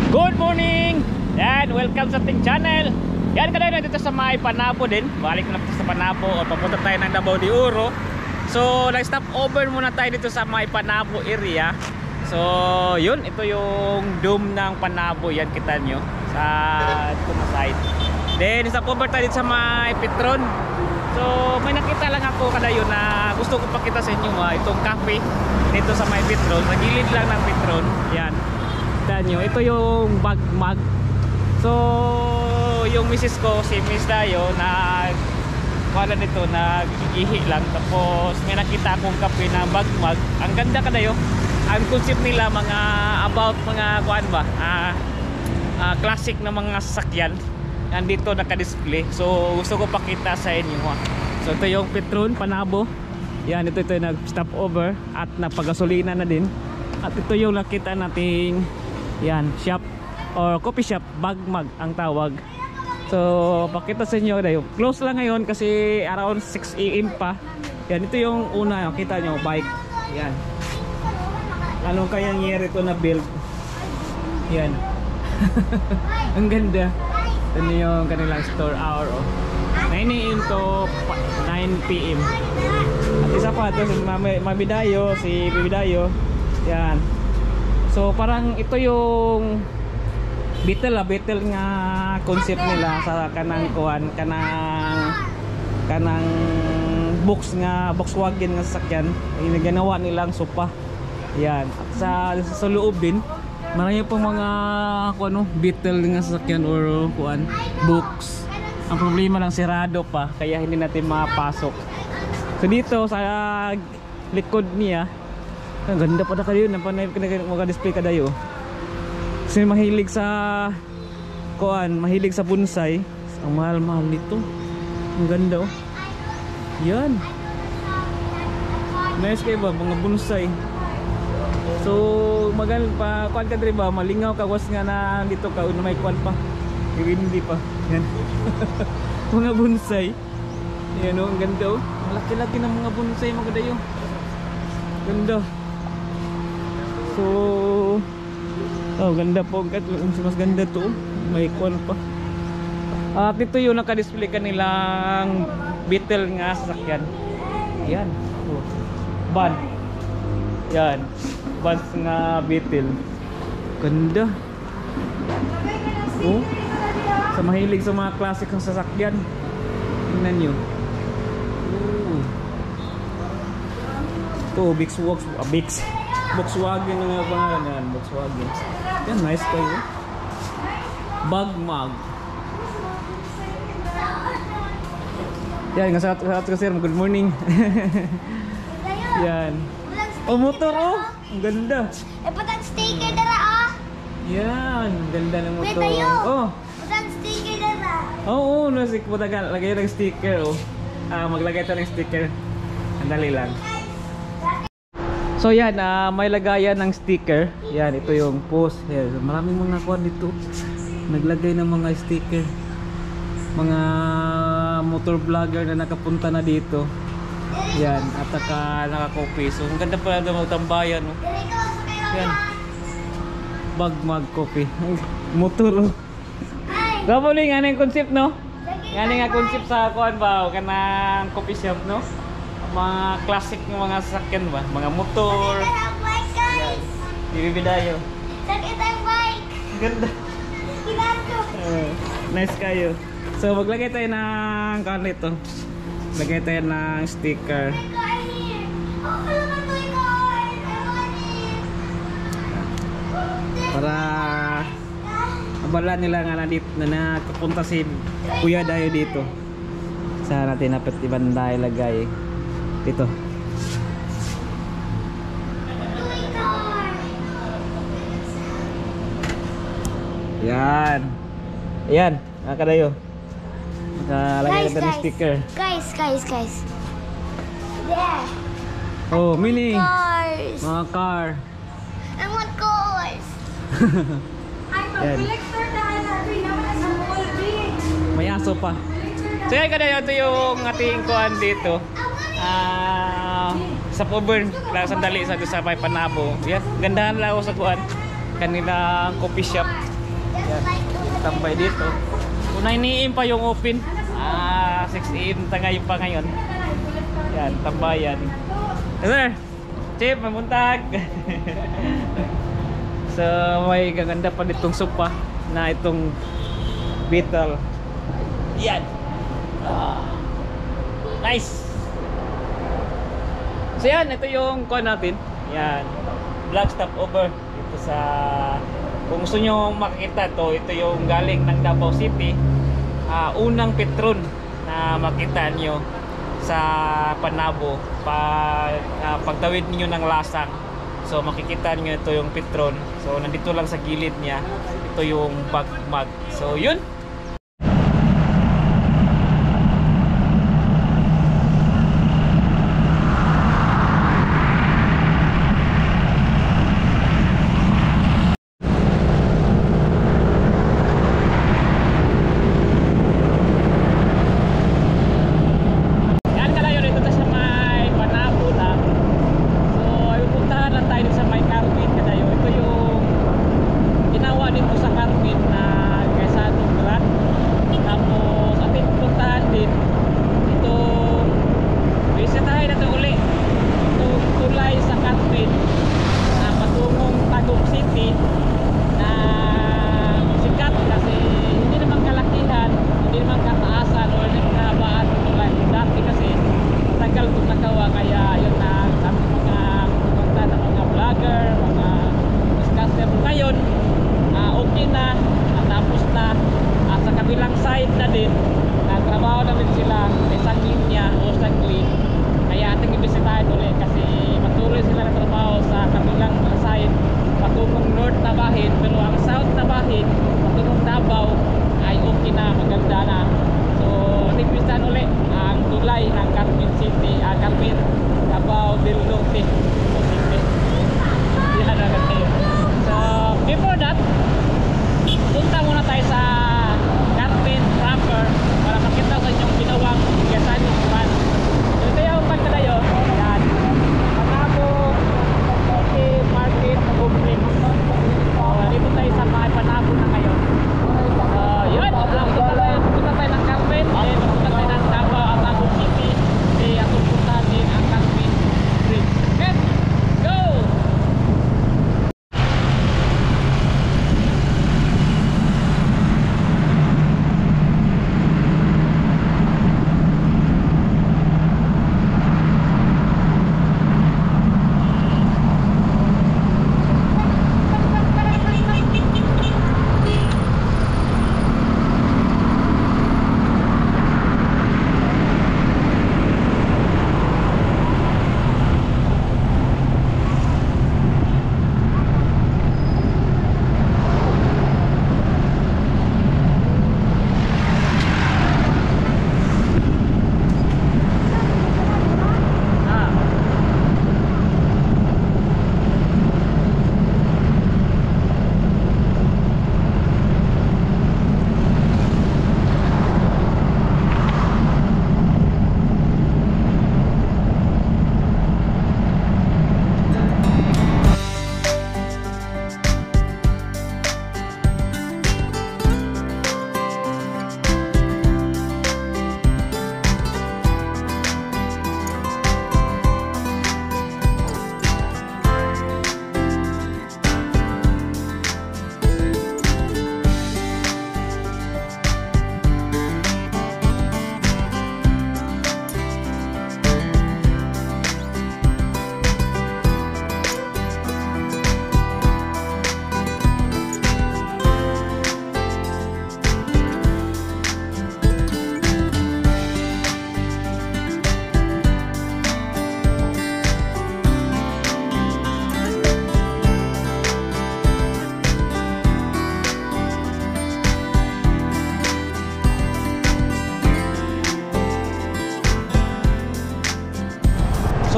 Good morning! Yan, welcome sa ating channel. Yan, kanina dito sa may Panabo din. Balik na po sa Panabo o papunta tayo ng Davao de Oro. So, nag-stop over muna tayo dito sa may Panabo area. So, yun, ito yung dome ng Panabo. Yan, kita nyo sa ito na side. Then, stop over tayo dito sa may Petron. So, may nakita lang ako kada yun na gusto ko pakita sa inyo itong cafe dito sa may Petron. Sa gilid lang ng Petron. Yan. Nyo, ito yung Bagmag. So yung misis ko, si Miss Dayo, wala nito, nagigihi lang. Tapos may nakita akong kape na Bagmag. Ang ganda kadayo. Ang concept nila mga about mga kuan ba, classic na mga sasakyan nandito naka-display. So gusto ko pakita sa inyo So ito yung Petron Panabo. Yan, ito nag-stop over at napagasolina na din. At ito yung nakita nating yan, shop or coffee shop, Bagmag ang tawag. So pakita sa inyo dayo. Close lang ngayon kasi around 6 AM pa. Yan, ito yung una, kita nyo, bike. Yan. Anong kayang year ito na build? Yan. Ang ganda. Ito yung kanilang store hour. 9 AM to 9 PM. At isa pa, ito si Mami Dayo, si Bibi Dayo. Yan. So parang ito yung Beetle nga concept nila sa kanang kuan, kanang Volkswagen nga sasakyan. Ay ginawa nilang sopa. Yan. At sa loob din marami pong mga Beetle nga sasakyan or kuan, books. Ang problema lang sirado pa kaya hindi natin mapasok. So dito sa likod niya, ang ganda pa na kayo, mga-display ka dayo. Kasi mahilig sa mahilig sa bonsai. Ang mahal-mahal nito. Ang ganda oh. Yan. Nice kayo ba, mga bonsai. So, maganda pa, kuan ka dre ba, malingaw ka, was nga na dito ka, may kuan pa. Hindi pa. Yan. Mga bonsai. Yan oh, ang ganda oh. Ang laki-laki ng mga bonsai mga dayo. Ganda. So, ganda po. Mas ganda to. May kwan pa. At ito yung naka-display kanilang Beetle nga sasakyan. Yan. Van. Yan. Van nga Beetle. Ganda. Oh. Sa mahilig sa mga classic ng sasakyan. Tingnan nyo. Ito, Volkswagen na nga pangalan yan, Volkswagen. Yan, nice kayo. Bagmag. Yan, nga sa ato sir, good morning. Yan. Oh, motor oh. Ang ganda. Patang sticker dara ah. Yan, ganda ng motor. Oh. Patang sticker dara. Oo, nasik mo tagal. Lagay ng sticker oh. Maglagay tayo ng sticker. Andali lang. So yan, may lagayan ng sticker. Yan, ito yung post. Yan, maraming mga kuwan dito. Naglagay ng mga sticker. Mga motor vlogger na nakapunta na dito. Yan, at naka-copy. So, ang ganda pala na magtambayan. No? Yan. Bagmag coffee. Motor. Oh. Gabuling, ano yung concept, no? Ano yung concept sa kuwan ba? Kanang coffee shop, no? Mga classic ng mga sasakyan ba? Mga motor. Bike guys. Bibi Dayo. Sakit ang bike. Ganda. Kinanto. Nice kayo. So maglagay tayo ng ito. Lagay tayo ng sticker. Para abala nila nga dito na nakapunta si Kuya Dayo dito. Sana natin dapat ibanda ilagay. Ito. Yan. Ayan, nakakadayo. Nakalagay ka ng sticker. Guys. There. Oh, mini. Cars. Mga car. I want cars. I'm a collector dahil naman sa whole big. May aso pa. So yan kadayo, ito yung ating kuhan dito. Sa Poburn, sandali sa may Panabo. Yan, gandahan lang ako sa kuhan. Kanilang coffee shop. Yan, tambay dito. Kung 9 AM pa yung open, 6 AM ngayon pa ngayon. Yan, tambayan. Sir, Chip, mamuntag. So may gaganda pa ditong sopa na itong beetle. Yan. Nice. So yan, ito yung kuha natin. Yan, black stopover dito sa, kung gusto nyo makikita to, ito yung galing ng Davao City. Unang Petron na makita nyo sa Panabo pagtawid niyo ng Lasang. So makikita niyo ito yung Petron. So nandito lang sa gilid niya, ito yung Bagmag. So yun.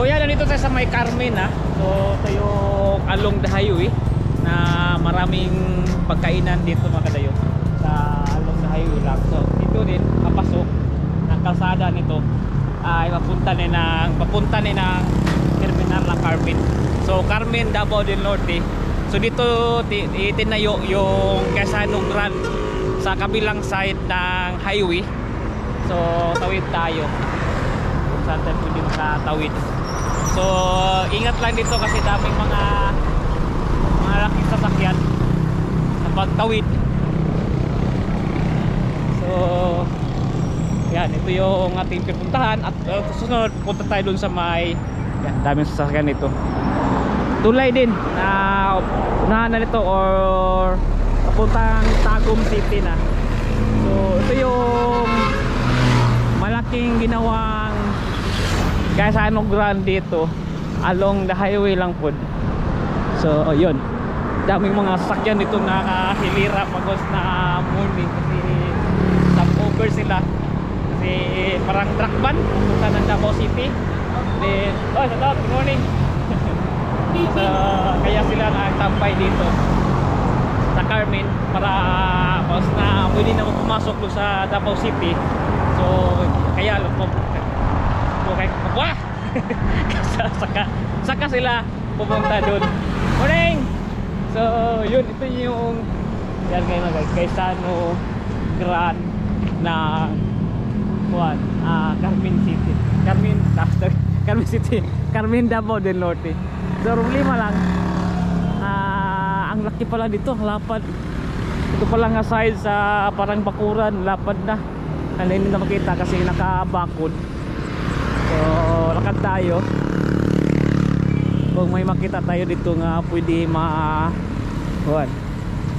So yan, nandito tayo sa May Carmen ha. So ito yung along the highway na maraming pagkainan dito mga kadayo. Sa along the highway lang. So dito din, papasok ng kalsada nito ay papunta ni ng terminal ng Carmen. So Carmen, Davao del Norte. So dito itinayo yung Quezano Grand sa kabilang side ng highway. So tawid tayo kung saan tayo pwede makatawid. So ingat lang dito kasi daming mga laking sasakyan sa pagtawid. So yan, ito yung ating pipuntahan. At susunod punta tayo dun sa may yan, daming sasakyan nito. Tulay din na unahan na nito or papuntang Tagum City na. So ito yung malaking ginawang Quezano Grand dito along the highway lang po. So yun, daming mga sasakyan dito nakahilira pagos na morning kasi stopover sila kasi parang truck van papunta ng Davao City. Then good morning. So, kaya sila nagtambay dito sa Carmen para pas na pwede na pumasok doon sa Davao City. So kaya saka sila pumunta doon. Morning! So yun, ito yung yan kayo na guys, Quezano Grand na Carmen City, Carmen City, Carmen Davao del Norte. So problema lang, ang laki pala dito, lapad. Ito pala nga side sa parang bakuran, lapad na. Hindi na makita kasi nakabakod. So lakad tayo. Kung may makita tayo dito nga pwede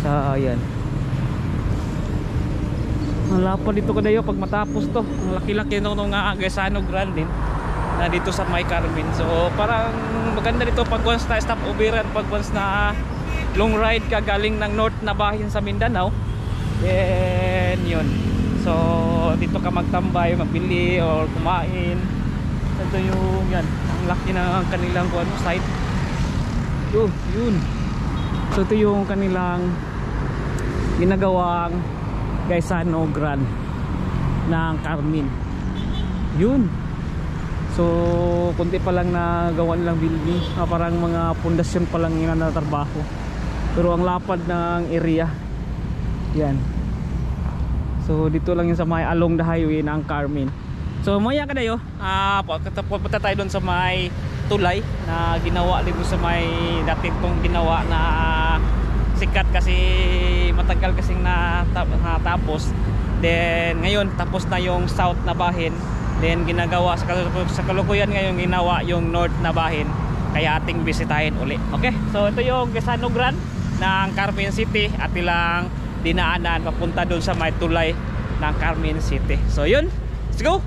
so ayan, ang lapad dito kadayo pag matapos to. Ang laki-laki nung Quezano Grand din na dito sa May Carmen. So parang maganda dito pag once na stop overan, pag once na long ride ka galing ng north na bahin sa Mindanao, then yun, so dito ka magtambay, magbili or kumain. Ito yung yan, ang laki ng kanilang site. Yun. So ito yung kanilang ginagawang Quezano Grand ng Carmen. Yun. So kunti pa lang na gawa nilang building, parang mga pundasyon pa lang yung natrabaho. Pero ang lapad ng area. Yan. So dito lang yung sa may along the highway ng Carmen. So maya ka dayo, punta tayo doon sa may tulay na ginawa dito sa may dating tong ginawa na sikat kasi matagal kasing natapos. Then ngayon tapos na yung south na bahin. Then ginagawa sa kalukuyan ngayon ginawa yung north na bahin. Kaya ating bisitahin uli. Okay, so ito yung Quezano Grand ng Carmen City at ilang dinaanan papunta doon sa may tulay ng Carmen City. So yun, let's go!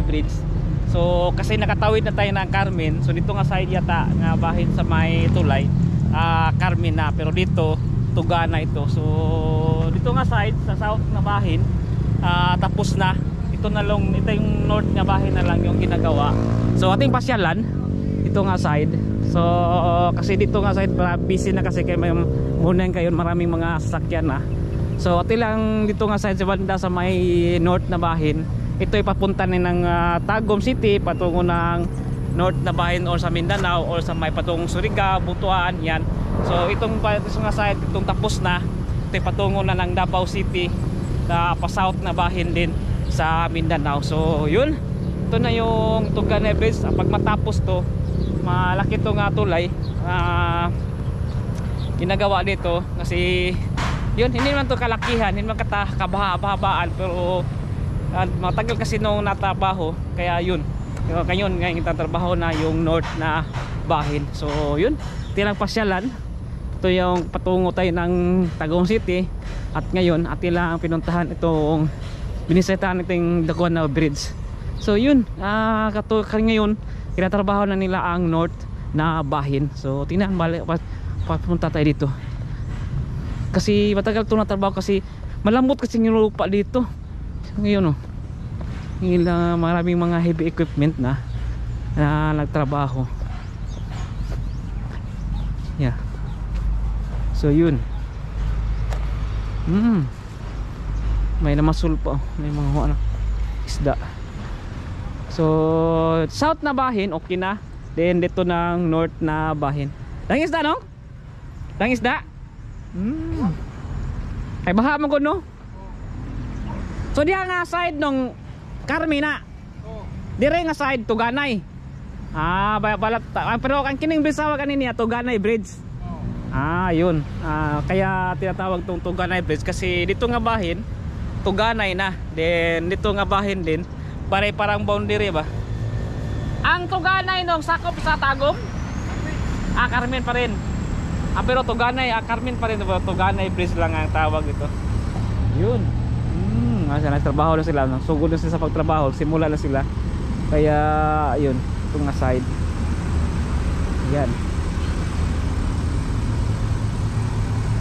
Bridge. So kasi nakatawid na tayo ng Carmen. So dito nga side yata nga bahin sa may tulay, Carmen na, pero dito Tugana ito. So dito nga side sa south na bahin, tapos na. Ito na lang, ito yung north nga bahin na lang yung ginagawa. So ating pasyalan dito nga side So kasi dito nga side busy na kasi kay may morning kayo maraming mga sasakyan na. So ati lang dito nga side sa banda sa may north na bahin. Ito ay papunta na ng Tagum City patungo ng north na bahin or sa Mindanao or sa may patungong Surigao, Butuan, yan. So itong nga side itong tapos na. Ito ay patungo na ng Davao City na pa-south na bahin din sa Mindanao. So yun, ito na yung Tuganay Bridge. Pag matapos to, malaki to nga tulay ginagawa dito kasi yun, hindi naman to kalakihan, hindi naman kabahabaan, pero matagal kasi nung natabaho, kaya yun ngayon tatrabaho na yung north na bahin. So yun, tilang pasyalan. Ito yung patungo tayo ng Tagum City at ngayon atin lang pinuntahan itong binisitahan itong Daguan na Bridge. So yun, ngayon tinatrabaho na nila ang north na bahin. So tingnan balik papunta tayo dito kasi matagal ito natrabaho kasi malambot kasi yung lupa dito. So, ngayon maraming mga heavy equipment na nagtrabaho. Yeah. So yun, may namasul pa, may mga isda. So south na bahin okay na, then dito ng north na bahin. Dangisda no? Dangisda? Ay baha mo ko no? So diha nga side nung Carmina. Dire nga side Tuganay. Balat pero ang kining bisawa kanini Tuganay Bridge. Yun. Kaya tinatawag tong Tuganay Bridge kasi dito nga bahin Tuganay na. Then dito nga bahin din pare-parang boundary ba. Ang Tuganay nung sakop sa Tagum? Carmen pa rin. Pero Tuganay, Carmen pa rin. Tuganay Bridge lang ang tawag ito. Yun. Nagtrabaho na sila. Sugod na sila sa pagtrabaho. Simula na sila. Kaya yun. Itong nga side. Yan.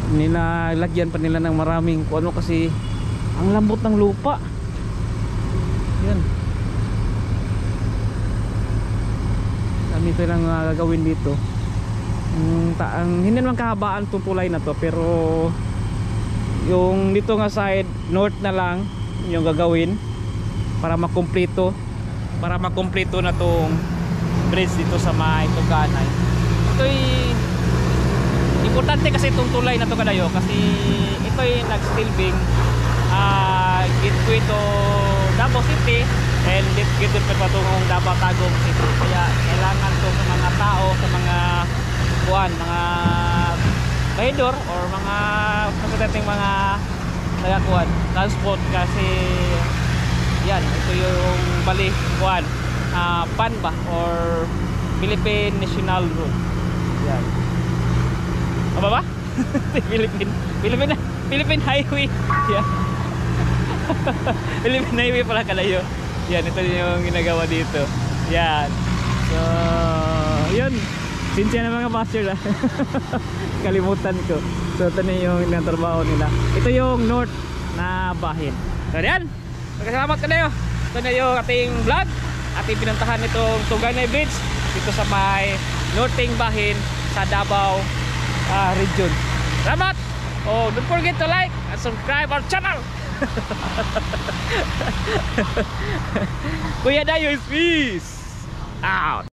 Nilalagyan pa nila ng maraming ano kasi ang lambot ng lupa. Yan. Dami ito lang gagawin dito. Hindi naman kahabaan itong tulay na to, pero yung dito nga side north na lang yung gagawin para makumpleto na tong bridge dito sa may Tuganay. Ito'y importante kasi itong tulay na to kadayo kasi ito'y nagsilbing gateway to Davao City and gateway pa patungong Davao Tagum City. Kaya kailangan to sa mga tao, sa mga mga bahidor or mga kapitating mga tagakuan transport kasi yan, ito yung bali PAN ba or Philippine National Road. Yan. Apa ba? Philippine Highway. Yan. Philippine Highway pala kalayo. Yan, ito yung ginagawa dito. Yan. So, yun. Sinsya na mga master na. Kalimutan ko. So ito na yung trabaho nila. Ito yung north na bahin. So yan, magkasalamat ka na yun. Ito na yung ating vlog. Ating pinuntahan itong Tuganay Bridge dito sa may northing bahin sa Davao region. Salamat. Don't forget to like and subscribe our channel. Kuya Dayo is peace out.